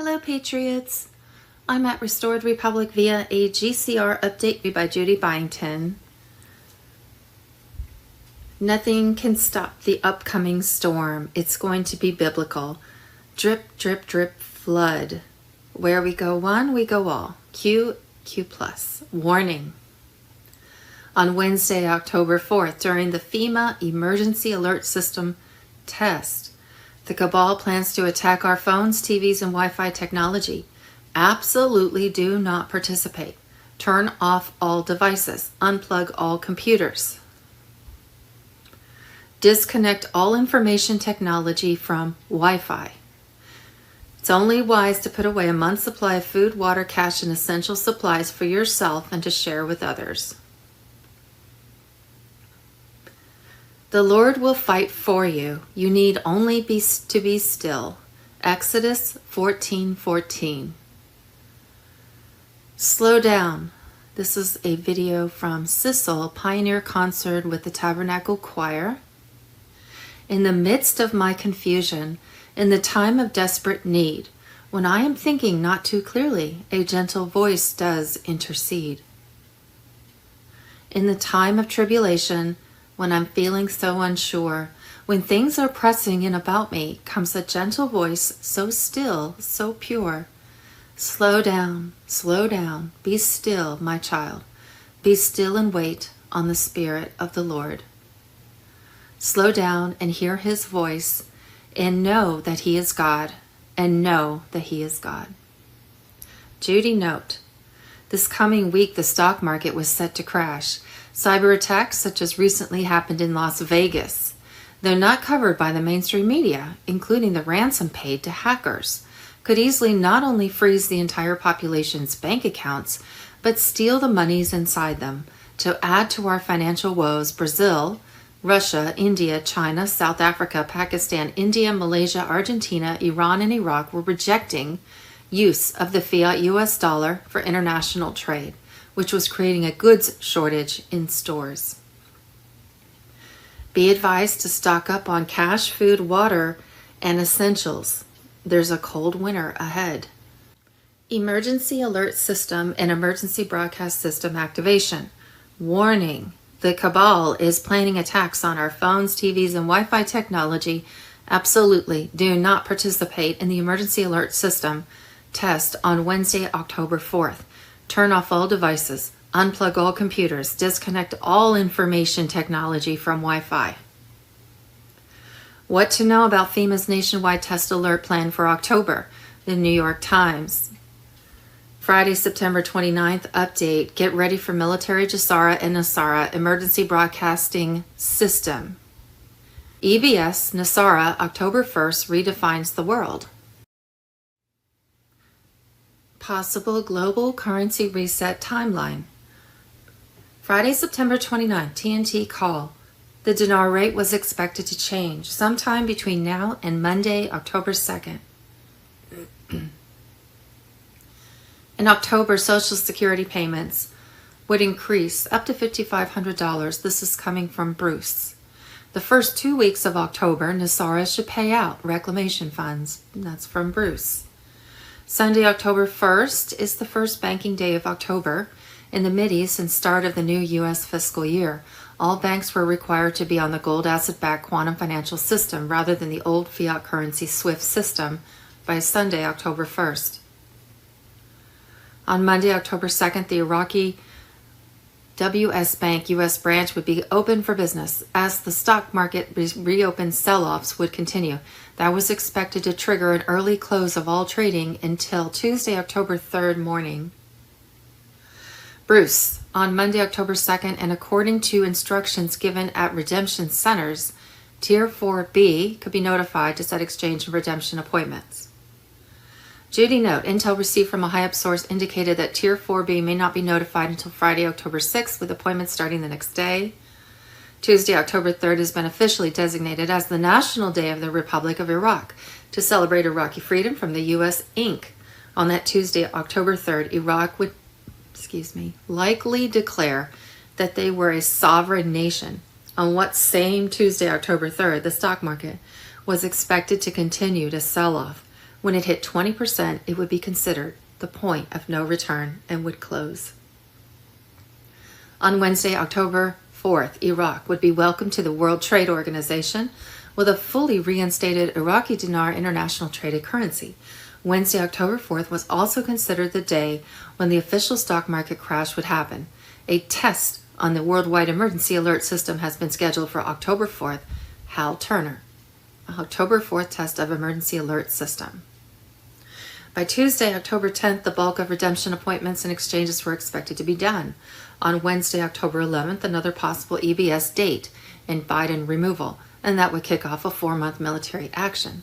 Hello, Patriots. I'm at Restored Republic via a GCR update by Ju.dy By.ington. Nothing can stop the upcoming storm. It's going to be biblical. Drip, drip, drip, flood. Where we go one, we go all. Q+. Warning. On Wednesday, October 4th, during the FEMA Emergency Alert System test, the cabal plans to attack our phones, TVs, and Wi-Fi technology. Absolutely do not participate. Turn off all devices. Unplug all computers. Disconnect all information technology from Wi-Fi. It's only wise to put away a month's supply of food, water, cash, and essential supplies for yourself and to share with others. The Lord will fight for you. You need only to be still. Exodus 14:14. Slow down. This is a video from Sissel Pioneer Concert with the Tabernacle Choir. In the midst of my confusion, in the time of desperate need, when I am thinking not too clearly, a gentle voice does intercede. In the time of tribulation, when I'm feeling so unsure, when things are pressing in about me, comes a gentle voice, so still, so pure. Slow down, be still, my child. Be still and wait on the Spirit of the Lord. Slow down and hear His voice and know that He is God, and know that He is God. Ju.dy note, this coming week the stock market was set to crash. Cyber attacks such as recently happened in Las Vegas, though not covered by the mainstream media, including the ransom paid to hackers, could easily not only freeze the entire population's bank accounts, but steal the monies inside them. To add to our financial woes, Brazil, Russia, India, China, South Africa, Pakistan, India, Malaysia, Argentina, Iran, and Iraq were rejecting use of the fiat US dollar for international trade, which was creating a goods shortage in stores. Be advised to stock up on cash, food, water, and essentials. There's a cold winter ahead. Emergency alert system and emergency broadcast system activation. Warning, the cabal is planning attacks on our phones, TVs, and Wi-Fi technology. Absolutely do not participate in the emergency alert system test on Wednesday, October 4th. Turn off all devices, unplug all computers, disconnect all information technology from Wi-Fi. What to know about FEMA's nationwide test alert plan for October? The New York Times. Friday, September 29th, update. Get ready for military Jasara and Nasara emergency broadcasting system. EBS Nasara, October 1st, redefines the world. Possible global currency reset timeline. Friday, September 29th, TNT call. The dinar rate was expected to change sometime between now and Monday, October 2nd. In October, Social Security payments would increase up to $5,500. This is coming from Bruce. The first 2 weeks of October, Nasara should pay out reclamation funds. That's from Bruce. Sunday, October 1st is the first banking day of October in the Mideast and start of the new U.S. fiscal year. All banks were required to be on the gold asset-backed quantum financial system rather than the old fiat currency SWIFT system by Sunday, October 1st. On Monday, October 2nd, the Iraqi WS Bank U.S. branch would be open for business. As the stock market reopened, sell-offs would continue. That was expected to trigger an early close of all trading until Tuesday, October 3rd morning. Bruce, on Monday, October 2nd, and according to instructions given at redemption centers, Tier 4B could be notified to set exchange and redemption appointments. Ju.dy note, intel received from a high-up source indicated that Tier 4B may not be notified until Friday, October 6th, with appointments starting the next day. Tuesday, October 3rd has been officially designated as the National Day of the Republic of Iraq to celebrate Iraqi freedom from the U.S. Inc. On that Tuesday, October 3rd, Iraq would, likely declare that they were a sovereign nation. On what same Tuesday, October 3rd, the stock market was expected to continue to sell off, When it hit 20%, it would be considered the point of no return and would close. On Wednesday, October 4th, Iraq would be welcomed to the World Trade Organization with a fully reinstated Iraqi dinar international traded currency. Wednesday, October 4th was also considered the day when the official stock market crash would happen. A test on the worldwide emergency alert system has been scheduled for October 4th. Hal Turner. October 4th test of emergency alert system. By Tuesday, October 10th, the bulk of redemption appointments and exchanges were expected to be done. On Wednesday, October 11th, another possible EBS date in Biden removal, and that would kick off a 4-month military action.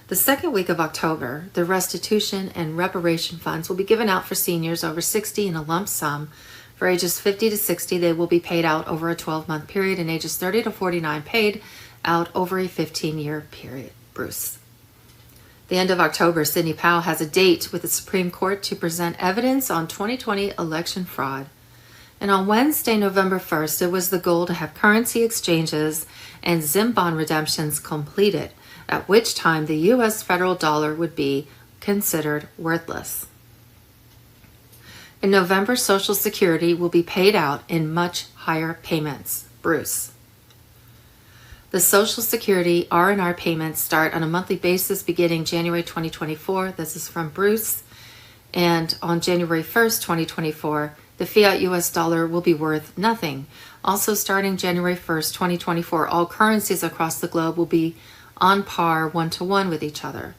The second week of October, the restitution and reparation funds will be given out for seniors over 60 in a lump sum. For ages 50 to 60, they will be paid out over a 12-month period, and ages 30 to 49 paid out over a 15-year period. Bruce. The end of October, Sidney Powell has a date with the Supreme Court to present evidence on 2020 election fraud. And on Wednesday, November 1st, it was the goal to have currency exchanges and ZIM bond redemptions completed, at which time the U.S. federal dollar would be considered worthless. In November, Social Security will be paid out in much higher payments. Bruce. The Social Security R&R payments start on a monthly basis beginning January 2024. This is from Bruce. And on January 1st, 2024, the fiat US dollar will be worth nothing. Also starting January 1st, 2024, all currencies across the globe will be on par 1-to-1 with each other.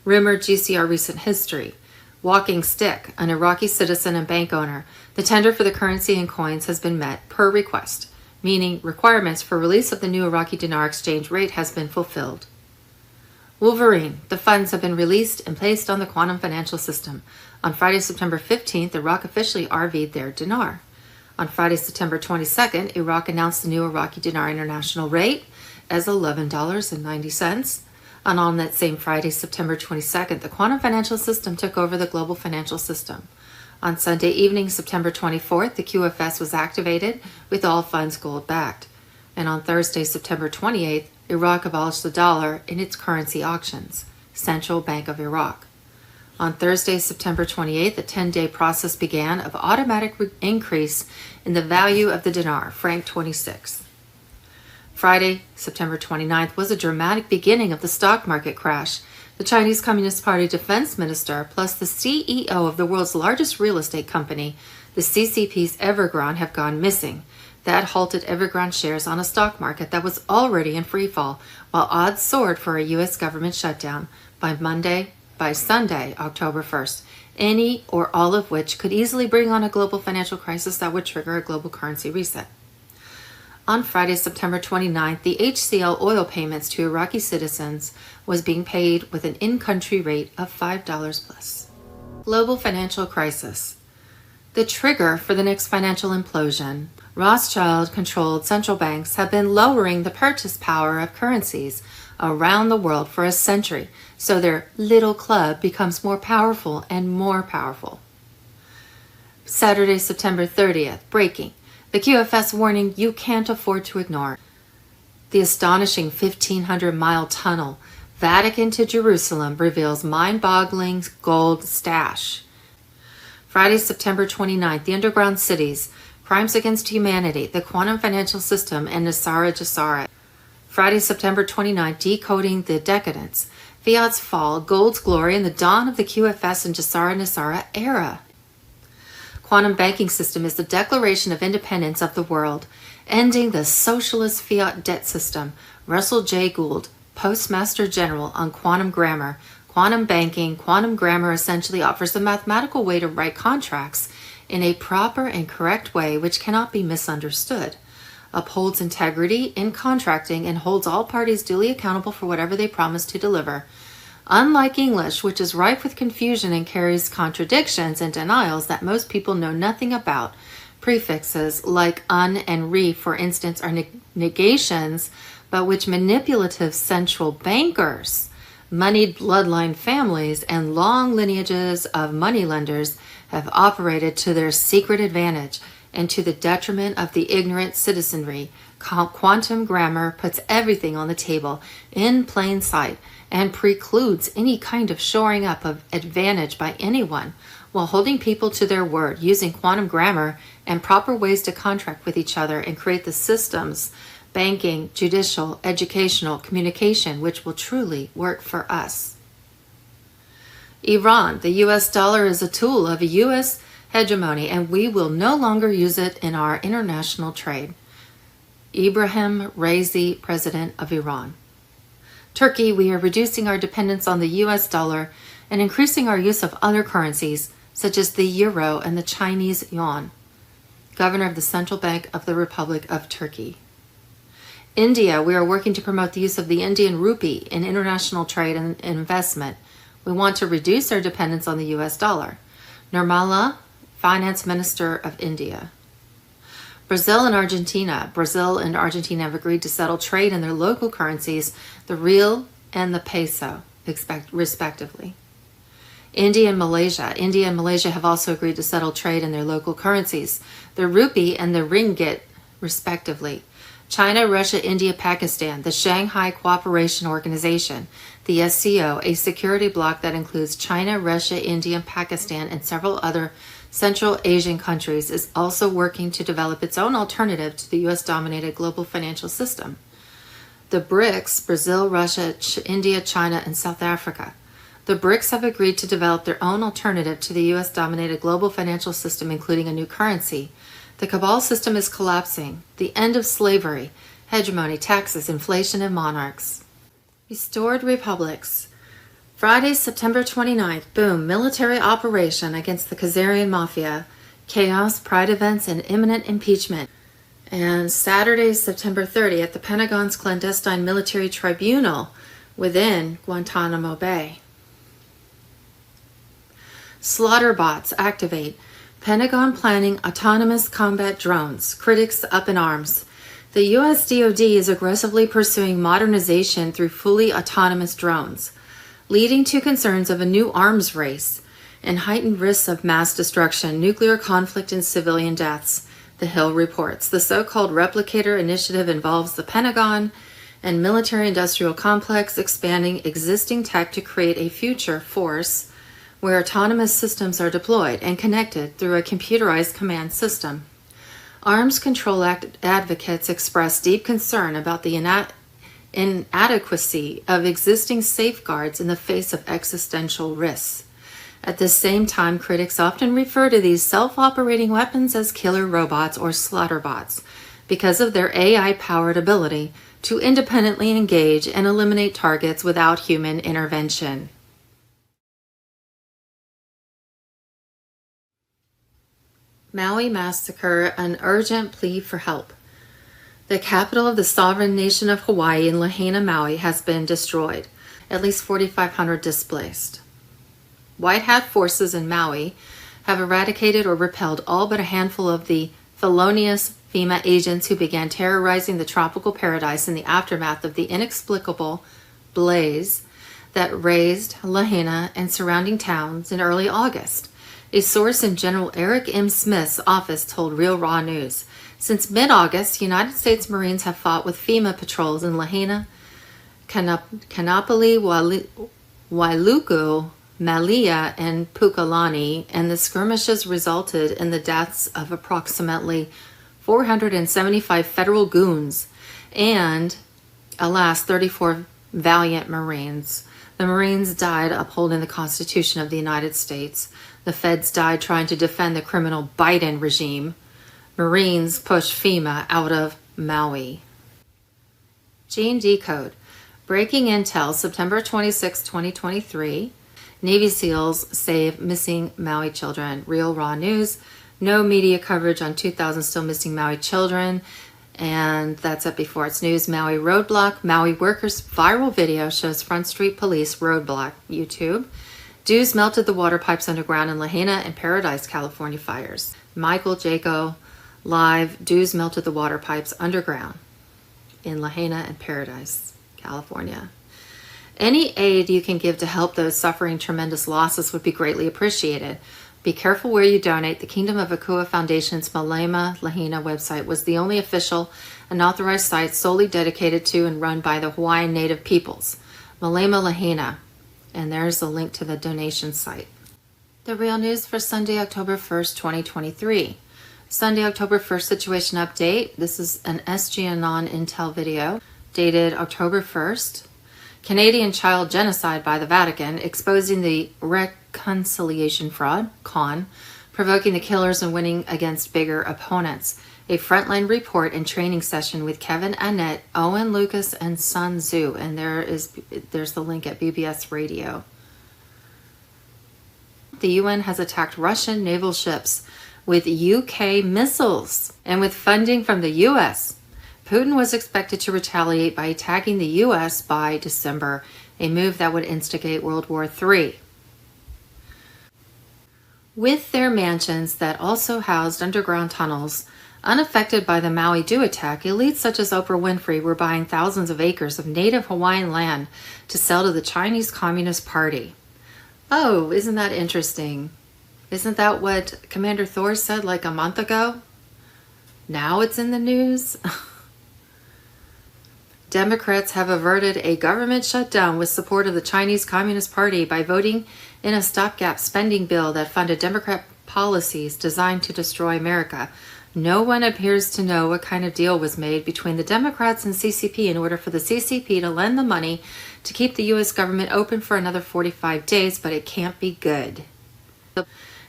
Rumored GCR recent history. Walking Stick, an Iraqi citizen and bank owner. The tender for the currency and coins has been met per request, meaning requirements for release of the new Iraqi dinar exchange rate has been fulfilled. Wolverine, the funds have been released and placed on the quantum financial system. On Friday, September 15th, Iraq officially RV'd their dinar. On Friday, September 22nd, Iraq announced the new Iraqi dinar international rate as $11.90. And on that same Friday, September 22nd, the quantum financial system took over the global financial system. On Sunday evening, September 24th, the QFS was activated with all funds gold-backed. And on Thursday, September 28th, Iraq abolished the dollar in its currency auctions, Central Bank of Iraq. On Thursday, September 28th, a 10-day process began of automatic increase in the value of the dinar, franc 26. Friday, September 29th, was a dramatic beginning of the stock market crash. The Chinese Communist Party defense minister, plus the CEO of the world's largest real estate company, the CCP's Evergrande, have gone missing. That halted Evergrande shares on a stock market that was already in freefall, while odds soared for a U.S. government shutdown by Sunday, October 1st, any or all of which could easily bring on a global financial crisis that would trigger a global currency reset. On Friday, September 29th, the HCL oil payments to Iraqi citizens was being paid with an in-country rate of $5 plus. Global financial crisis. The trigger for the next financial implosion. Rothschild-controlled central banks have been lowering the purchase power of currencies around the world for a century, so their little club becomes more powerful and more powerful. Saturday, September 30th, breaking. The QFS warning you can't afford to ignore. The astonishing 1,500-mile tunnel, Vatican to Jerusalem, reveals mind-boggling gold stash. Friday, September 29th, the underground cities, crimes against humanity, the quantum financial system, and Nasara Jassara. Friday, September 29th, decoding the decadence, fiat's fall, gold's glory, and the dawn of the QFS and Jassara Nasara era. Quantum banking system is the declaration of independence of the world, ending the socialist fiat debt system. Russell J. Gould, Postmaster General on Quantum Grammar. Quantum banking, quantum grammar essentially offers the mathematical way to write contracts in a proper and correct way which cannot be misunderstood, upholds integrity in contracting, and holds all parties duly accountable for whatever they promise to deliver. Unlike English, which is rife with confusion and carries contradictions and denials that most people know nothing about, prefixes like un and re, for instance, are negations, but which manipulative central bankers, moneyed bloodline families, and long lineages of moneylenders have operated to their secret advantage and to the detriment of the ignorant citizenry. Quantum grammar puts everything on the table in plain sight and precludes any kind of shoring up of advantage by anyone while holding people to their word, using quantum grammar and proper ways to contract with each other and create the systems, banking, judicial, educational, communication, which will truly work for us. Iran, the US dollar is a tool of a US hegemony, and we will no longer use it in our international trade. Ibrahim Raisi, President of Iran. Turkey, we are reducing our dependence on the US dollar and increasing our use of other currencies, such as the euro and the Chinese yuan. Governor of the Central Bank of the Republic of Turkey. India, we are working to promote the use of the Indian rupee in international trade and investment. We want to reduce our dependence on the US dollar. Nirmala, Finance Minister of India. Brazil and Argentina. Brazil and Argentina have agreed to settle trade in their local currencies, the real and the peso, respectively. India and Malaysia. India and Malaysia have also agreed to settle trade in their local currencies, the rupee and the ringgit, respectively. China, Russia, India, Pakistan, the Shanghai Cooperation Organization, the SCO, a security bloc that includes China, Russia, India, and Pakistan, and several other Central Asian countries, is also working to develop its own alternative to the US-dominated global financial system. The BRICS, Brazil, Russia, India, China, and South Africa. The BRICS have agreed to develop their own alternative to the US-dominated global financial system, including a new currency. The cabal system is collapsing. The end of slavery, hegemony, taxes, inflation, and monarchs. Restored republics. Friday, September 29th, boom, military operation against the Khazarian Mafia, chaos, pride events, and imminent impeachment. And Saturday, September 30th, the Pentagon's clandestine military tribunal within Guantanamo Bay. Slaughter bots activate. Pentagon planning autonomous combat drones. Critics up in arms. The U.S. DoD is aggressively pursuing modernization through fully autonomous drones, leading to concerns of a new arms race and heightened risks of mass destruction, nuclear conflict, and civilian deaths, The Hill reports. The so-called Replicator Initiative involves the Pentagon and military-industrial complex expanding existing tech to create a future force where autonomous systems are deployed and connected through a computerized command system. Arms Control Act advocates express deep concern about the inadequacy of existing safeguards in the face of existential risks. At the same time, critics often refer to these self-operating weapons as killer robots or slaughter bots because of their AI-powered ability to independently engage and eliminate targets without human intervention. Maui massacre, an urgent plea for help. The capital of the sovereign nation of Hawaii in Lahaina, Maui, has been destroyed. At least 4,500 displaced. White hat forces in Maui have eradicated or repelled all but a handful of the felonious FEMA agents who began terrorizing the tropical paradise in the aftermath of the inexplicable blaze that razed Lahaina and surrounding towns in early August. A source in General Eric M. Smith's office told Real Raw News. Since mid-August, United States Marines have fought with FEMA patrols in Lahaina, Kanapali, Wailuku, Malia, and Pukalani, and the skirmishes resulted in the deaths of approximately 475 federal goons and, alas, 34 valiant Marines. The Marines died upholding the Constitution of the United States. The feds died trying to defend the criminal Biden regime. Marines pushed FEMA out of Maui. Ju.dy code. Breaking intel, September 26, 2023. Navy SEALs save missing Maui children. Real Raw News. No media coverage on 2,000 still missing Maui children. And that's up before it's news. Maui roadblock. Maui workers viral video shows Front Street Police roadblock. YouTube. Dews melted the water pipes underground in Lahaina and Paradise, California fires. Michael Jaco live. Dews melted the water pipes underground in Lahaina and Paradise, California. Any aid you can give to help those suffering tremendous losses would be greatly appreciated. Be careful where you donate. The Kingdom of Akua Foundation's Malema Lahaina website was the only official and authorized site solely dedicated to and run by the Hawaiian Native peoples. Malema Lahaina. And there's a link to the donation site. The real news for Sunday, October 1st, 2023. Sunday, October 1st situation update. This is an SGAnon Intel video dated October 1st. Canadian child genocide by the Vatican, exposing the reconciliation fraud, con, provoking the killers and winning against bigger opponents. A frontline report and training session with Kevin Annette, Owen Lucas, and Sun Tzu. And there's the link at BBS Radio. The UN has attacked Russian naval ships with UK missiles and with funding from the US. Putin was expected to retaliate by attacking the US by December, a move that would instigate World War III. With their mansions that also housed underground tunnels, unaffected by the Maui dew attack, elites such as Oprah Winfrey were buying thousands of acres of native Hawaiian land to sell to the Chinese Communist Party. Oh, isn't that interesting? Isn't that what Commander Thor said like a month ago? Now it's in the news. Democrats have averted a government shutdown with support of the Chinese Communist Party by voting in a stopgap spending bill that funded Democrat policies designed to destroy America. No one appears to know what kind of deal was made between the Democrats and CCP in order for the CCP to lend the money to keep the U.S. government open for another 45 days, but it can't be good.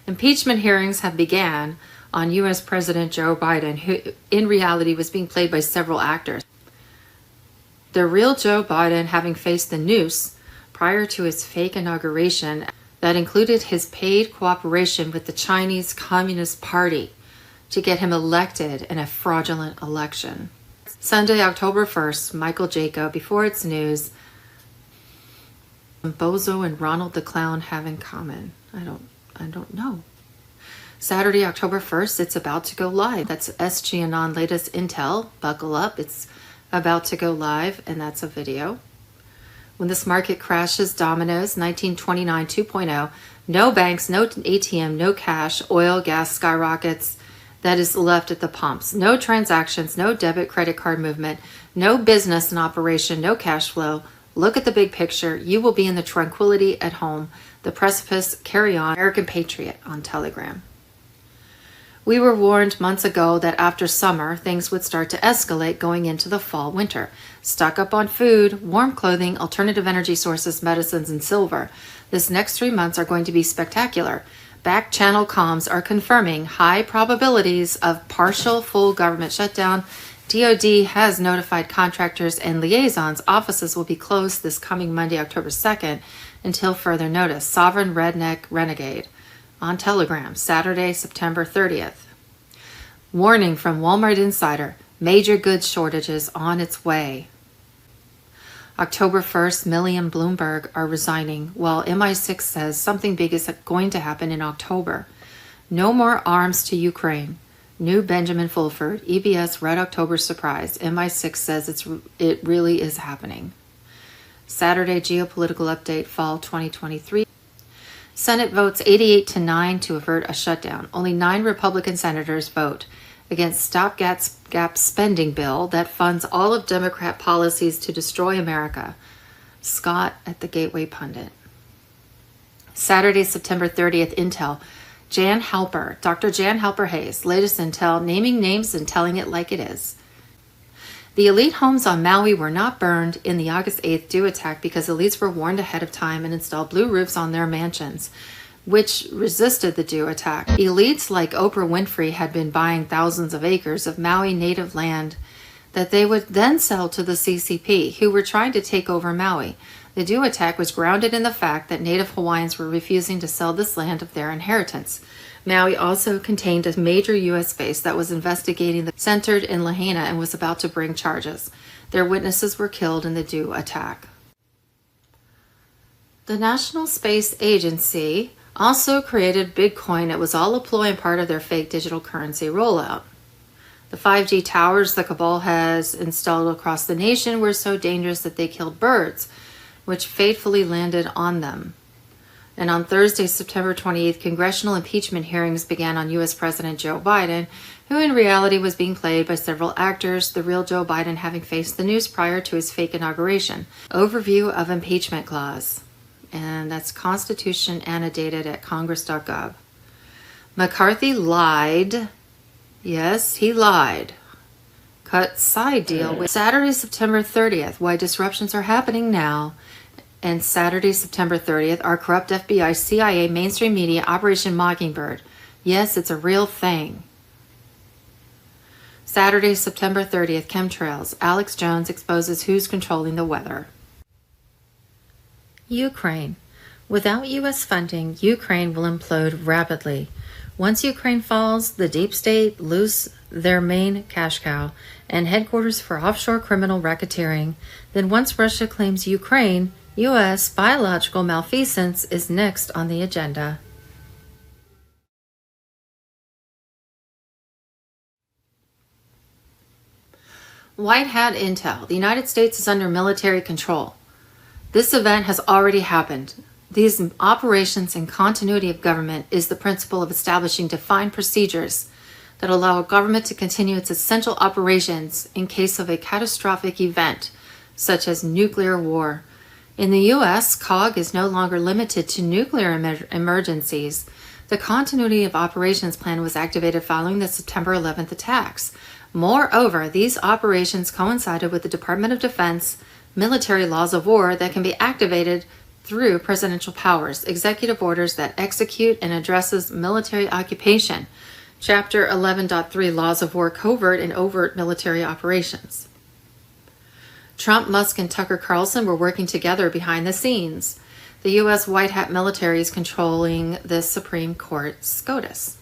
Impeachment hearings have begun on U.S. President Joe Biden, who in reality was being played by several actors. The real Joe Biden having faced the noose prior to his fake inauguration that included his paid cooperation with the Chinese Communist Party to get him elected in a fraudulent election. Sunday, October 1st, Michael Jaco, before it's news, Bozo and Ronald the Clown have in common. I don't know. Saturday, October 1st, it's about to go live. That's SGAnon latest intel. Buckle up. It's about to go live, and that's a video. When this market crashes, dominoes, 1929 2.0, no banks, no ATM, no cash, oil, gas skyrockets, that is left at the pumps. No transactions, no debit, credit card movement, no business in operation, no cash flow. Look at the big picture. You will be in the tranquility at home. The precipice, carry on. American Patriot on Telegram. We were warned months ago that after summer, things would start to escalate going into the fall winter. Stock up on food, warm clothing, alternative energy sources, medicines, and silver. This next 3 months are going to be spectacular. Back channel comms are confirming high probabilities of partial full government shutdown. DoD has notified contractors and liaisons offices will be closed this coming Monday, October 2nd, until further notice. Sovereign Redneck Renegade on Telegram, Saturday, September 30th. Warning from Walmart Insider, major goods shortages on its way. October 1st, Milley and Bloomberg are resigning, while MI6 says something big is going to happen in October. No more arms to Ukraine. New Benjamin Fulford, EBS Red October surprise. MI6 says it really is happening. Saturday geopolitical update, fall 2023. Senate votes 88-9 to avert a shutdown. Only 9 Republican senators vote against stopgap spending bill that funds all of Democrat policies to destroy America. Scott at the Gateway Pundit. Saturday, September 30th, Intel. Jan Halper, Dr. Jan Halper Hayes, latest intel, naming names and telling it like it is. The elite homes on Maui were not burned in the August 8th dew attack because elites were warned ahead of time and installed blue roofs on their mansions, which resisted the dew attack. Elites like Oprah Winfrey had been buying thousands of acres of Maui native land that they would then sell to the CCP, who were trying to take over Maui. The dew attack was grounded in the fact that native Hawaiians were refusing to sell this land of their inheritance. Maui also contained a major U.S. base that was investigating the centered in Lahaina and was about to bring charges. Their witnesses were killed in the dew attack. The National Space Agency also created Bitcoin. It was all a ploy and part of their fake digital currency rollout. The 5G towers the cabal has installed across the nation were so dangerous that they killed birds, which fatefully landed on them. And on Thursday, September 28th, congressional impeachment hearings began on U.S. President Joe Biden, who in reality was being played by several actors, the real Joe Biden having faced the news prior to his fake inauguration. Overview of impeachment clause. And that's Constitution annotated at congress.gov. McCarthy lied. Yes, he lied. Cut side deal with Saturday, September 30th. Why disruptions are happening now. And Saturday, September 30th, our corrupt FBI, CIA, mainstream media, Operation Mockingbird. Yes, it's a real thing. Saturday, September 30th, chemtrails. Alex Jones exposes who's controlling the weather. Ukraine. Without U.S. funding, Ukraine will implode rapidly. Once Ukraine falls, the deep state lose their main cash cow and headquarters for offshore criminal racketeering. Then once Russia claims Ukraine, U.S. biological malfeasance is next on the agenda. White Hat Intel. The United States is under military control. This event has already happened. These operations and continuity of government is the principle of establishing defined procedures that allow a government to continue its essential operations in case of a catastrophic event, such as nuclear war. In the U.S., COG is no longer limited to nuclear emergencies. The Continuity of Operations Plan was activated following the September 11th attacks. Moreover, these operations coincided with the Department of Defense military laws of war that can be activated through presidential powers, executive orders that execute and addresses military occupation. Chapter 11.3 Laws of War, Covert and Overt Military Operations. Trump, Musk, and Tucker Carlson were working together behind the scenes. The U.S. White Hat military is controlling the Supreme Court SCOTUS.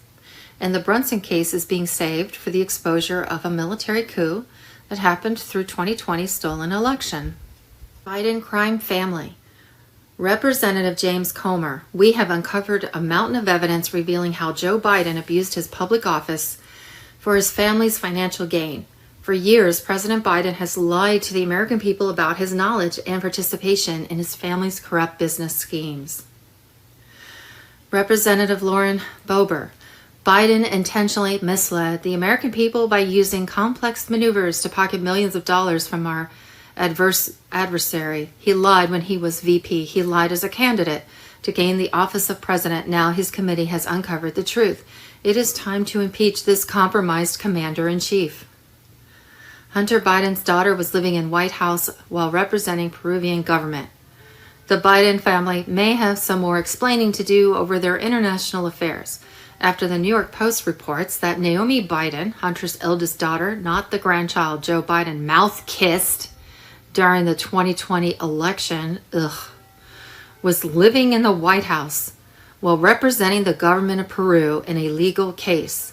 And the Brunson case is being saved for the exposure of a military coup that happened through 2020 stolen election. Biden crime family. Representative James Comer, we have uncovered a mountain of evidence revealing how Joe Biden abused his public office for his family's financial gain. For years, President Biden has lied to the American people about his knowledge and participation in his family's corrupt business schemes. Representative Lauren Boebert, Biden intentionally misled the American people by using complex maneuvers to pocket millions of dollars from our adversary. He lied when he was VP. He lied as a candidate to gain the office of president. Now his committee has uncovered the truth. It is time to impeach this compromised commander-in-chief. Hunter Biden's daughter was living in White House while representing Peruvian government. The Biden family may have some more explaining to do over their international affairs after the New York Post reports that Naomi Biden, Hunter's eldest daughter, not the grandchild Joe Biden mouth-kissed during the 2020 election, was living in the White House while representing the government of Peru in a legal case.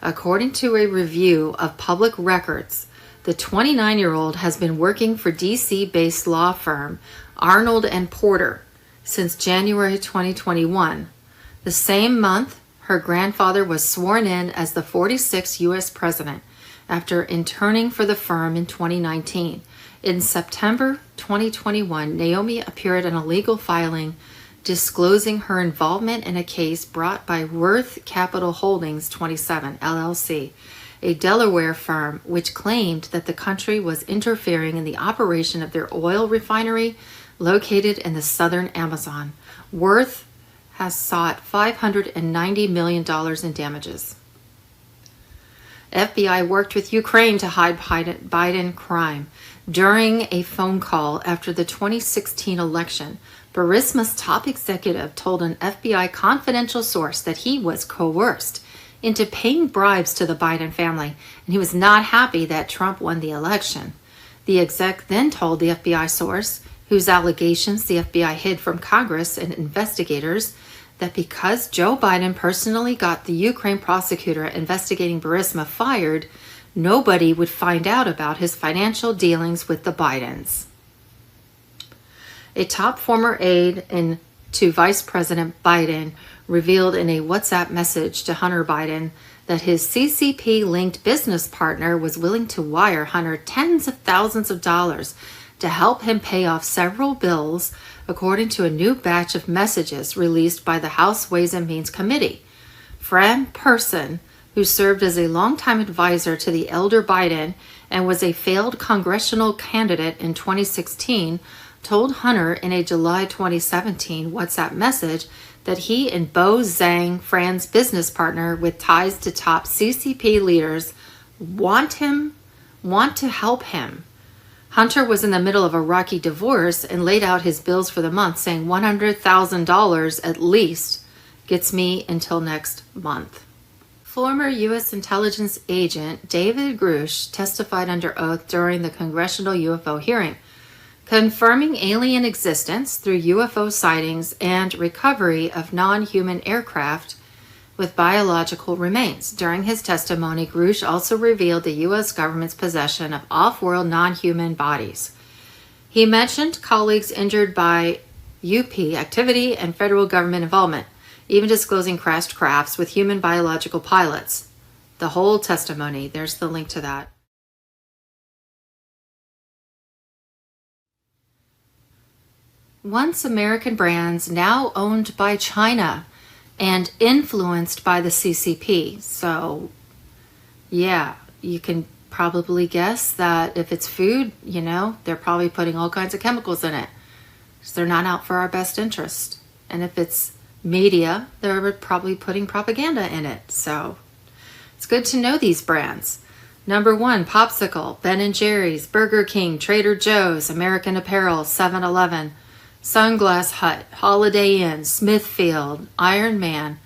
According to a review of public records, the 29-year-old has been working for D.C.-based law firm Arnold and Porter since January 2021. The same month, her grandfather was sworn in as the 46th U.S. president after interning for the firm in 2019. In September 2021, Naomi appeared in a legal filing disclosing her involvement in a case brought by Worth Capital Holdings 27, LLC, a Delaware firm which claimed that the country was interfering in the operation of their oil refinery located in the southern Amazon. Worth has sought $590 million in damages. FBI worked with Ukraine to hide Biden crime. During a phone call after the 2016 election, Burisma's top executive told an FBI confidential source that he was coerced into paying bribes to the Biden family, and he was not happy that Trump won the election. The exec then told the FBI source, whose allegations the FBI hid from Congress and investigators, that because Joe Biden personally got the Ukraine prosecutor investigating Burisma fired, nobody would find out about his financial dealings with the Bidens. A top former aide to Vice President Biden revealed in a WhatsApp message to Hunter Biden that his CCP-linked business partner was willing to wire Hunter tens of thousands of dollars to help him pay off several bills according to a new batch of messages released by the House Ways and Means Committee. Fran Person, who served as a longtime advisor to the elder Biden and was a failed congressional candidate in 2016, told Hunter in a July 2017 WhatsApp message that he and Bo Zhang, Fran's business partner with ties to top CCP leaders, want to help him. Hunter was in the middle of a rocky divorce and laid out his bills for the month, saying $100,000 at least gets me until next month. Former U.S. intelligence agent David Grush testified under oath during the congressional UFO hearing, confirming alien existence through UFO sightings and recovery of non-human aircraft with biological remains. During his testimony, Grush also revealed the U.S. government's possession of off-world non-human bodies. He mentioned colleagues injured by UP activity and federal government involvement, even disclosing crashed crafts with human biological pilots. The whole testimony, there's the link to that. Once American brands, now owned by China and influenced by the CCP. So, yeah, you can probably guess that if it's food, they're probably putting all kinds of chemicals in it. So they're not out for our best interest. And if it's media, they're probably putting propaganda in it. So it's good to know these brands. Number 1, Popsicle, Ben & Jerry's, Burger King, Trader Joe's, American Apparel, 7-Eleven, Sunglass Hut, Holiday Inn, Smithfield, Iron Man,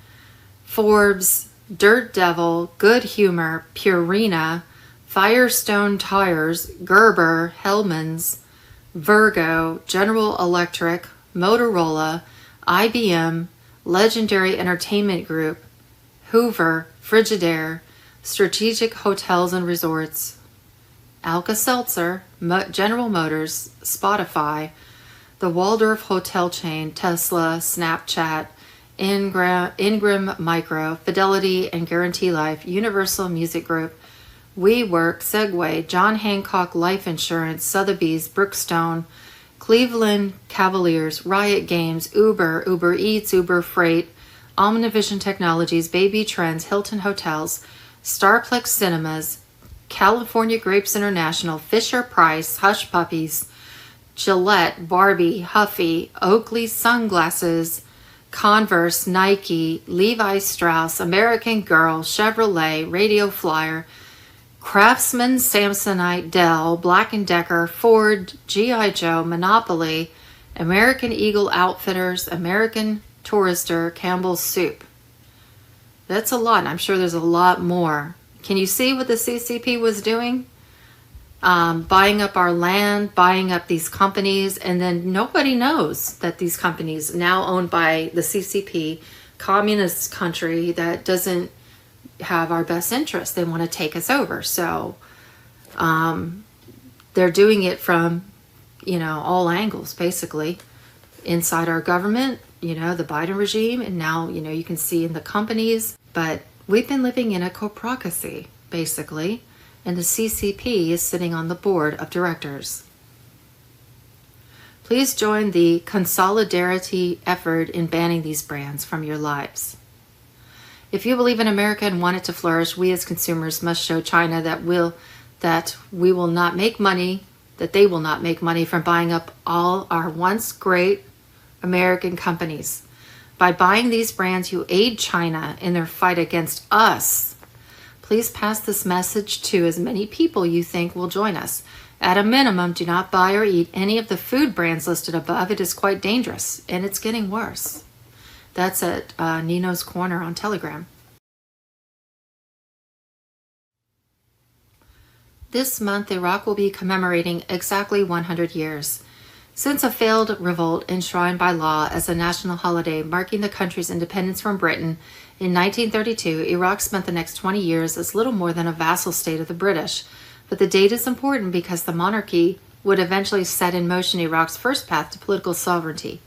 Forbes, Dirt Devil, Good Humor, Purina, Firestone Tires, Gerber, Hellman's, Virgo, General Electric, Motorola, IBM, Legendary Entertainment Group, Hoover, Frigidaire, Strategic Hotels and Resorts, Alka-Seltzer, General Motors, Spotify, the Waldorf Hotel chain, Tesla, Snapchat, Ingram Micro, Fidelity and Guarantee Life, Universal Music Group, WeWork, Segway, John Hancock Life Insurance, Sotheby's, Brookstone, Cleveland Cavaliers, Riot Games, Uber, Uber Eats, Uber Freight, Omnivision Technologies, Baby Trends, Hilton Hotels, Starplex Cinemas, California Grapes International, Fisher-Price, Hush Puppies, Gillette, Barbie, Huffy, Oakley Sunglasses, Converse, Nike, Levi Strauss, American Girl, Chevrolet, Radio Flyer, Craftsman, Samsonite, Dell, Black & Decker, Ford, G.I. Joe, Monopoly, American Eagle Outfitters, American Tourister, Campbell's Soup. That's a lot. I'm sure there's a lot more. Can you see what the CCP was doing? Buying up our land, buying up these companies, and then nobody knows that these companies now owned by the CCP, communist country that doesn't have our best interest. They want to take us over. So they're doing it from, all angles, basically. Inside our government, the Biden regime, and now, you can see in the companies. But we've been living in a corporocracy, basically. And the CCP is sitting on the board of directors. Please join the consolidarity effort in banning these brands from your lives. If you believe in America and want it to flourish, we as consumers must show China that they will not make money from buying up all our once great American companies. By buying these brands, you aid China in their fight against us. Please pass this message to as many people you think will join us. At a minimum, do not buy or eat any of the food brands listed above. It is quite dangerous, and it's getting worse. That's at Nino's Corner on Telegram. This month, Iraq will be commemorating exactly 100 years since a failed revolt enshrined by law as a national holiday marking the country's independence from Britain. In 1932, Iraq spent the next 20 years as little more than a vassal state of the British. But the date is important because the monarchy would eventually set in motion Iraq's first path to political sovereignty,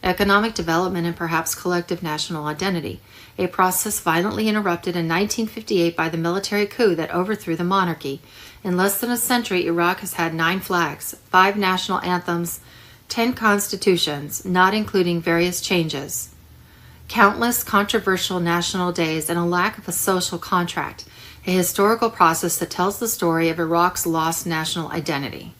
economic development, and perhaps collective national identity, a process violently interrupted in 1958 by the military coup that overthrew the monarchy. In less than a century, Iraq has had 9 flags, 5 national anthems, 10 constitutions, not including various changes, countless controversial national days, and a lack of a social contract, a historical process that tells the story of Iraq's lost national identity.